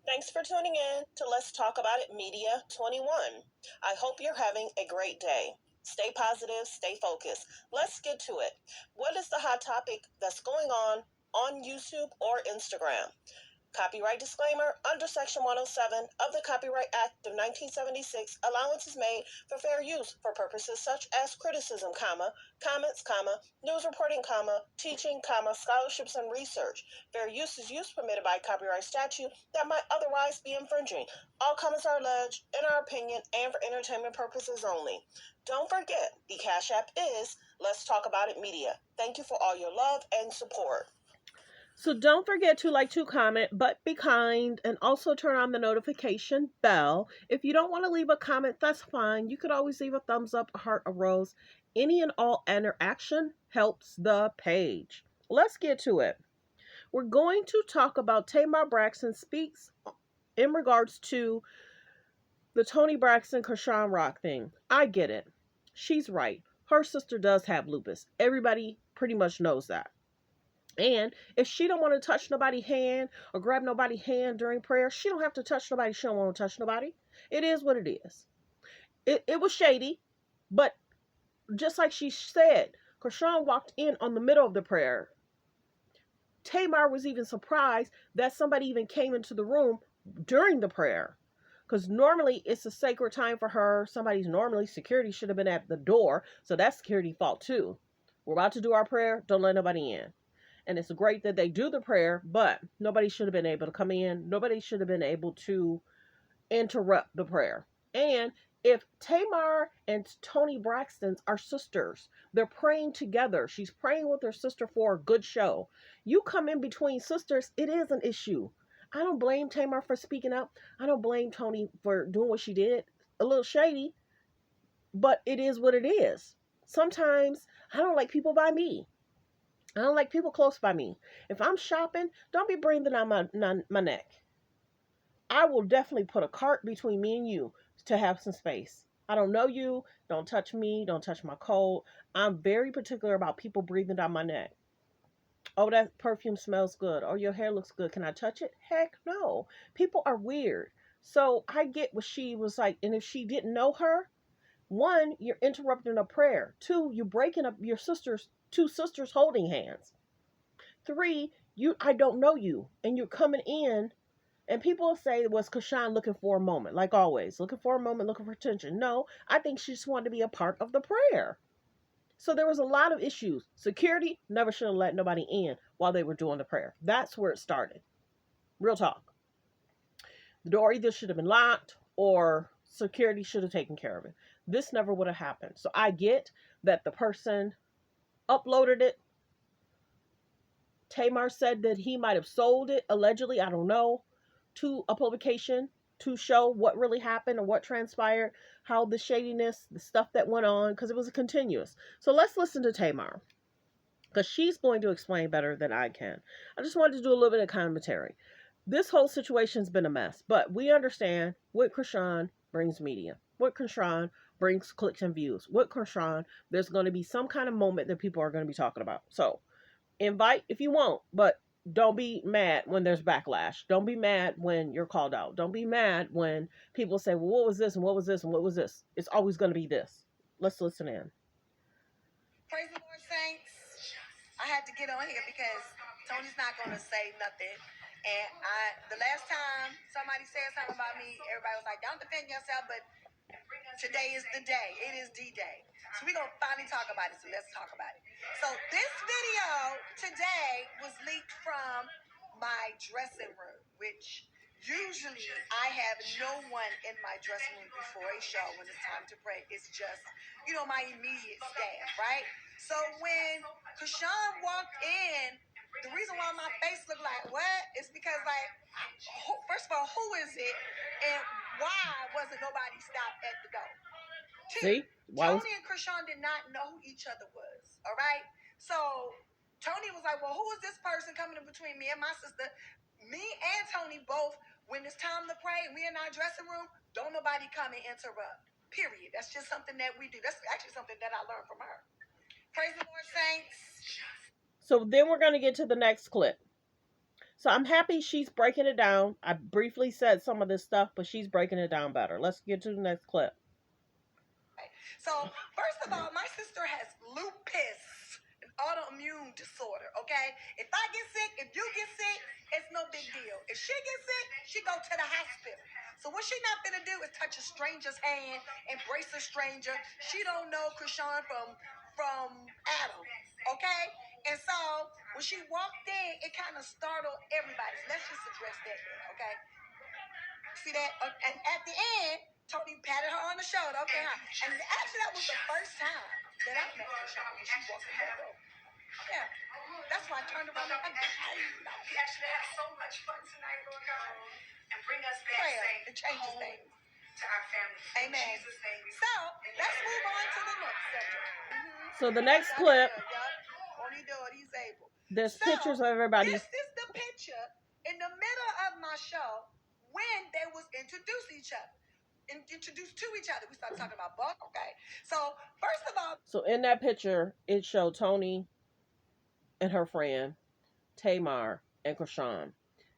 Thanks for tuning in to Let's Talk About It Media 21. I hope you're having a great day. Stay positive, stay focused. Let's get to it. What is the hot topic that's going on YouTube or Instagram? Copyright disclaimer. Under Section 107 of the Copyright Act of 1976, allowance is made for fair use for purposes such as criticism, comments, news reporting, teaching, scholarships, and research. Fair use is use permitted by copyright statute that might otherwise be infringing. All comments are alleged, in our opinion, and for entertainment purposes only. Don't forget, the Cash App is Let's Talk About It Media. Thank you for all your love and support. So don't forget to like, to comment, but be kind, and also turn on the notification bell. If you don't want to leave a comment, that's fine. You could always leave a thumbs up, a heart, a rose. Any and all interaction helps the page. Let's get to it. We're going to talk about Tamar Braxton speaks in regards to the Toni Braxton Chrisean Rock thing. I get it. She's right. Her sister does have lupus. Everybody pretty much knows that. And if she don't want to touch nobody's hand or grab nobody's hand during prayer, she don't have to touch nobody. She don't want to touch nobody. It is what it is. It was shady, but just like she said, Chrisean walked in on the middle of the prayer. Tamar was even surprised that somebody even came into the room during the prayer. Because normally it's a sacred time for her. Normally security should have been at the door. So that's security fault too. We're about to do our prayer. Don't let nobody in. And it's great that they do the prayer, but nobody should have been able to come in. Nobody should have been able to interrupt the prayer. And if Tamar and Toni Braxton are sisters, they're praying together. She's praying with her sister for a good show. You come in between sisters, it is an issue. I don't blame Tamar for speaking up. I don't blame Toni for doing what she did. A little shady, but it is what it is. Sometimes I don't like people by me. I don't like people close by me. If I'm shopping, don't be breathing on my neck. I will definitely put a cart between me and you to have some space. I don't know you. Don't touch me. Don't touch my coat. I'm very particular about people breathing down my neck. Oh, that perfume smells good. Oh, your hair looks good. Can I touch it? Heck no. People are weird. So I get what she was like. And if she didn't know her, one, you're interrupting a prayer. Two, you're breaking up your two sisters holding hands. Three, I don't know you, and you're coming in, and people say, was Chrisean looking for a moment, like always, looking for a moment, looking for attention? No, I think she just wanted to be a part of the prayer. So there was a lot of issues. Security never should have let nobody in while they were doing the prayer. That's where it started. Real talk. The door either should have been locked or security should have taken care of it. This never would have happened. So I get that the person uploaded it. Tamar said that he might have sold it, allegedly, I don't know, to a publication to show what really happened or what transpired, how the shadiness, the stuff that went on, because it was a continuous. So let's listen to Tamar, because she's going to explain better than I can. I just wanted to do a little bit of commentary. This whole situation's been a mess, but we understand what Chrisean brings media. What Chrisean brings clicks and views. What Chrisean, there's going to be some kind of moment that people are going to be talking about. So invite if you want, but don't be mad when there's backlash. Don't be mad when you're called out. Don't be mad when people say, well, what was this and what was this and what was this? It's always going to be this. Let's listen in. Praise the Lord, saints. I had to get on here because Tony's not going to say nothing. And the last time somebody said something about me, everybody was like, don't defend yourself, but today is the day. It is D-Day. So we're going to finally talk about it. So let's talk about it. So this video today was leaked from my dressing room, which usually I have no one in my dressing room before a show when it's time to pray. It's just, my immediate staff, right? So when Chrisean walked in, the reason why my face looked like what is because, first of all, who is it? And why wasn't nobody stopped at the door? See? Toni and Chrisean did not know who each other was, all right? So Toni was like, well, who is this person coming in between me and my sister? Me and Toni both, when it's time to pray, we in our dressing room, don't nobody come and interrupt, period. That's just something that we do. That's actually something that I learned from her. Praise the Lord, saints. So then we're going to get to the next clip. So I'm happy she's breaking it down. I briefly said some of this stuff, but she's breaking it down better. Let's get to the next clip. So, first of all, my sister has lupus, an autoimmune disorder, okay? If I get sick, if you get sick, it's no big deal. If she gets sick, she go to the hospital. So what she not gonna do is touch a stranger's hand, embrace a stranger. She don't know Chrisean from Adam, okay? And so when she walked in, it kind of startled everybody. So let's just address that, okay? See that? And at the end, Toni patted her on the shoulder. Okay, huh? And actually, that was the first time that I met Chrisean when she walked in that door. Yeah. That's why I turned around and we actually had so much fun tonight, Lord God. And bring us back safe. It changes things. To our family. Amen. So, let's move on to the next subject. So the next clip, Won't he do it? He's able. there's pictures of everybody. This is the picture in the middle of my show when they was introduced to each other. Introduced to each other. We started talking about Buck, okay? So, first of all... So in that picture, it showed Toni and her friend, Tamar and Chrisean.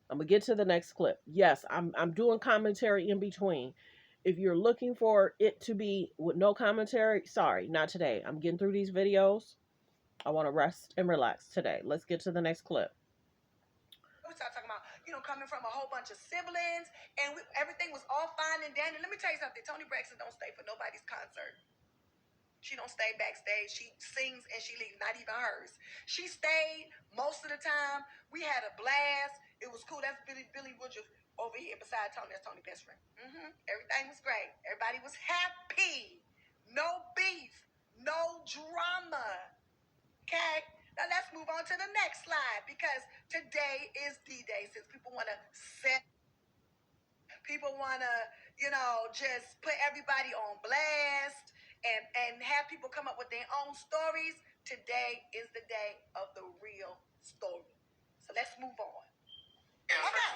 I'm going to get to the next clip. Yes, I'm doing commentary in between. If you're looking for it to be with no commentary, sorry, not today. I'm getting through these videos. I want to rest and relax today. Let's get to the next clip. We started talking about, coming from a whole bunch of siblings, and everything was all fine and dandy. Let me tell you something. Toni Braxton don't stay for nobody's concert. She don't stay backstage. She sings and she leaves, not even hers. She stayed most of the time. We had a blast. It was cool. That's Billy Woodruff over here beside Toni. That's Toni's best friend. Everything was great. Everybody was happy. No beef. No drama. Okay? Now let's move on to the next slide, because today is D-Day. Since people want to just put everybody on blast and have people come up with their own stories. Today is the day of the real story. So let's move on. Okay,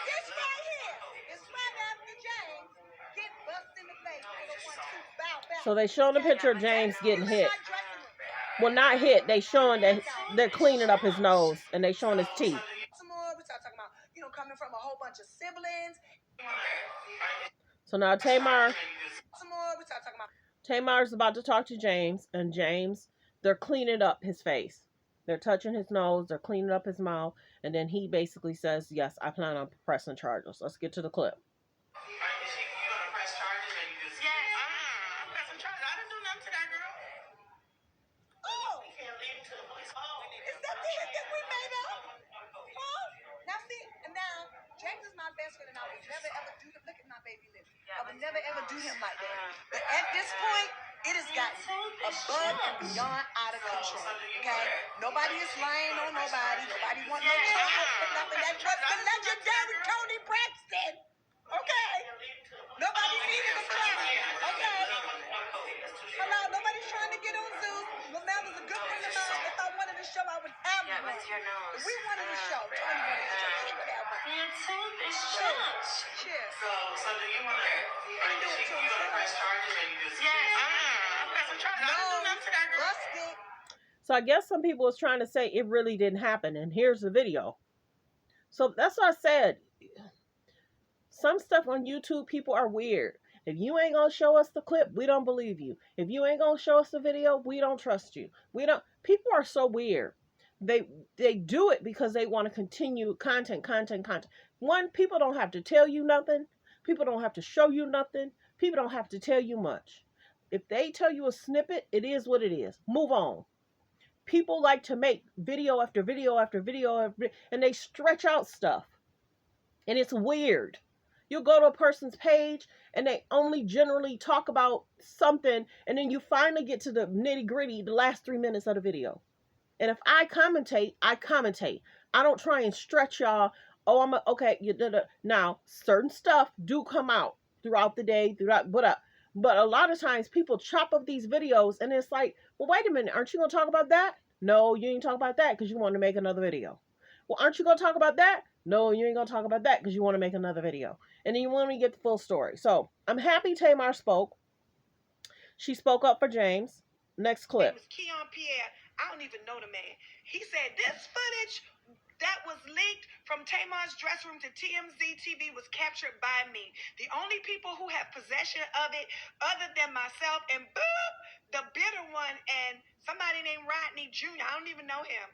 this right here is right after James get busted in the face. So they showing the picture of James getting hit. Well, not hit. They showing that they're cleaning up his nose and they showing his teeth. Some more. We start talking about, coming from a whole bunch of siblings. So now Tamar. Some more. We start talking about. Tamar's about to talk to James, and James, they're cleaning up his face. They're touching his nose, they're cleaning up his mouth, and then he basically says, yes, I plan on pressing charges. Let's get to the clip. I would never ever do him like that. But at this point, it has gotten above and beyond out of control. Okay? Nobody is lying on nobody. Nobody wants no trouble. That's what's the legendary Toni Braxton. Okay? Nobody needed a clap. Okay? Hello, nobody's trying to get on Zeus. Lamel was a good friend of mine. If I wanted a show, I would have one. If we wanted a show, Toni Braxton, she would have one. Cheers. So do you want to press charges or you just... No, so I guess some people was trying to say it really didn't happen, and here's the video. So that's what I said. Some stuff on YouTube, people are weird. If you ain't gonna show us the clip, we don't believe you. If you ain't gonna show us the video, we don't trust you. People are so weird. They do it because they want to continue content. One, people don't have to tell you nothing. People don't have to show you nothing. People don't have to tell you much. If they tell you a snippet, it is what it is. Move on. People like to make video after video after video, and they stretch out stuff. And it's weird. You'll go to a person's page, and they only generally talk about something, and then you finally get to the nitty-gritty, the last 3 minutes of the video. And if I commentate, I commentate. I don't try and stretch y'all. Oh, now, certain stuff do come out throughout the day, but a lot of times people chop up these videos, and it's like, well, wait a minute, aren't you going to talk about that? No, you ain't talk about that because you want to make another video. Well, aren't you going to talk about that? No, you ain't going to talk about that because you want to make another video. And then you want to get the full story. So, I'm happy Tamar spoke. She spoke up for James. Next clip. It was Keon Pierre. I don't even know the man. He said this footage that was leaked from Tamar's dressing room to TMZ TV was captured by me. The only people who have possession of it, other than myself and boop, the bitter one, and somebody named Rodney Jr. I don't even know him.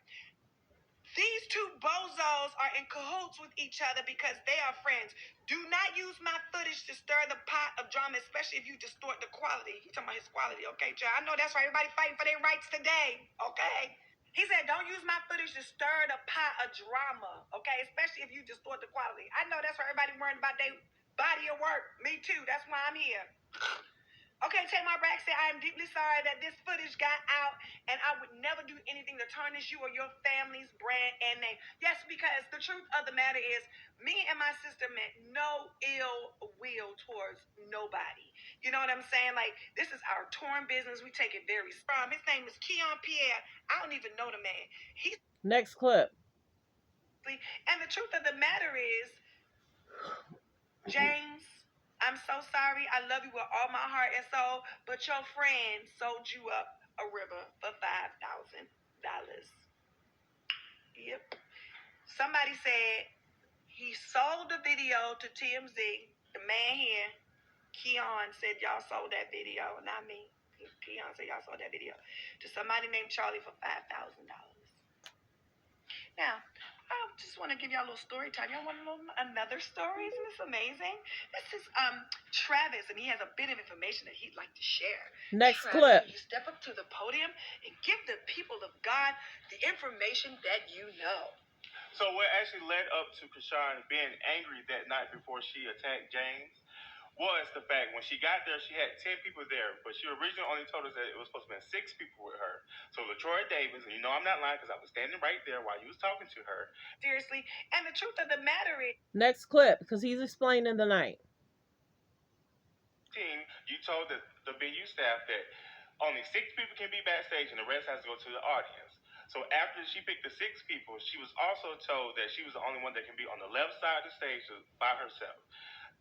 These two bozos are in cahoots with each other because they are friends. Do not use my footage to stir the pot of drama, especially if you distort the quality. He's talking about his quality, okay, child? I know that's right. Everybody fighting for their rights today, okay? He said, don't use my footage to stir the pot of drama, okay? Especially if you distort the quality. I know that's right. Everybody worrying about their body of work. Me too. That's why I'm here. Okay, Tamar Braxton, I am deeply sorry that this footage got out, and I would never do anything to tarnish you or your family's brand and name. Yes, because the truth of the matter is, me and my sister meant no ill will towards nobody. You know what I'm saying? Like, this is our torn business. We take it very strong. His name is Keon Pierre. I don't even know the man. He's Next clip. and the truth of the matter is, James, I'm so sorry. I love you with all my heart and soul, but your friend sold you up a river for $5,000. Yep. Somebody said he sold the video to TMZ. The man here, Keon, said y'all sold that video, not me. Keon said y'all sold that video to somebody named Charlie for $5,000. Now, I just want to give y'all a little story time. Y'all want another story? Isn't this amazing? This is Travis, and he has a bit of information that he'd like to share. Next Travis, clip. you step up to the podium and give the people of God the information that you know. So what actually led up to Chrisean being angry that night before she attacked James was the fact when she got there, she had 10 people there, but she originally only told us that it was supposed to be 6 people with her. So LaTroy Davis, and you know I'm not lying because I was standing right there while you was talking to her. Seriously, and the truth of the matter is... Next clip, because he's explaining the night. You told the venue staff that only 6 people can be backstage and the rest has to go to the audience. So after she picked the 6 people, she was also told that she was the only one that can be on the left side of the stage by herself.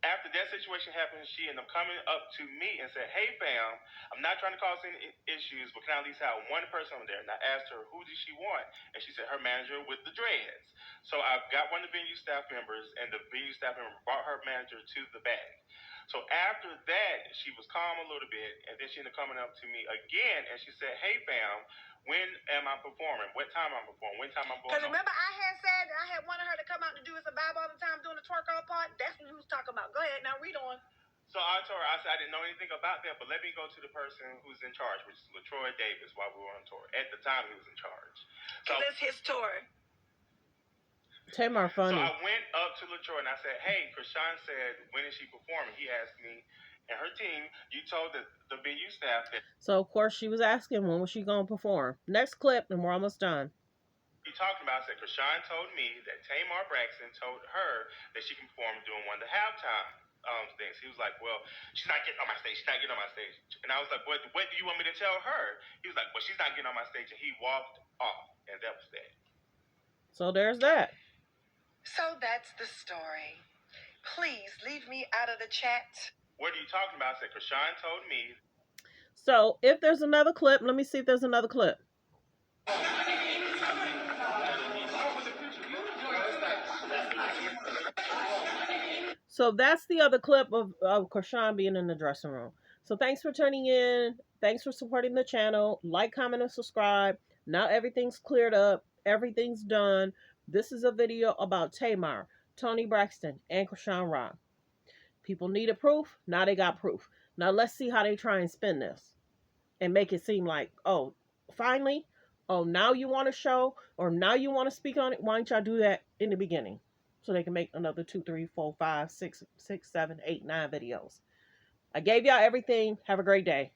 After that situation happened, she ended up coming up to me and said, "Hey, fam, I'm not trying to cause any issues, but can I at least have one person over there?" And I asked her, who did she want? And she said, her manager with the dreads. So I got one of the venue staff members, and the venue staff member brought her manager to the back. So after that, she was calm a little bit, and then she ended up coming up to me again, and she said, "Hey, fam, when am I performing? What time I'm performing? When time I'm going?" Because remember, I had said that I had wanted her to come out and do us a vibe all the time doing the twerk all part. That's what we was talking about. Go ahead, now read on. So I told her, I said, I didn't know anything about that, but let me go to the person who's in charge, which is LaTroy Davis, while we were on tour. At the time, he was in charge. So this his tour. Tamar funny. So I went up to LaTroy and I said, "Hey, Chrisean said, when is she performing?" He asked me and her team, "You told the venue staff that..." So, of course, she was asking when was she going to perform. Next clip, and we're almost done. He talked about, said Chrisean told me that Tamar Braxton told her that she can perform doing one of the halftime things. He was like, "Well, she's not getting on my stage. She's not getting on my stage." And I was like, what do you want me to tell her? He was like, "Well, she's not getting on my stage." And he walked off. And that was that. So there's that. So that's the story. Please leave me out of the chat. What are you talking about? I said, Chrisean told me. So if there's another clip, let me see if there's another clip. So that's the other clip of Chrisean being in the dressing room. So thanks for tuning in. Thanks for supporting the channel. Like, comment, and subscribe. Now everything's cleared up. Everything's done. This is a video about Tamar, Toni Braxton, and Chrisean Rock. People needed proof. Now they got proof. Now let's see how they try and spin this and make it seem like, oh, finally, oh, now you want to show or now you want to speak on it. Why don't y'all do that in the beginning? So they can make another 2, 3, 4, 5, 6, 7, 8, 9 videos. I gave y'all everything. Have a great day.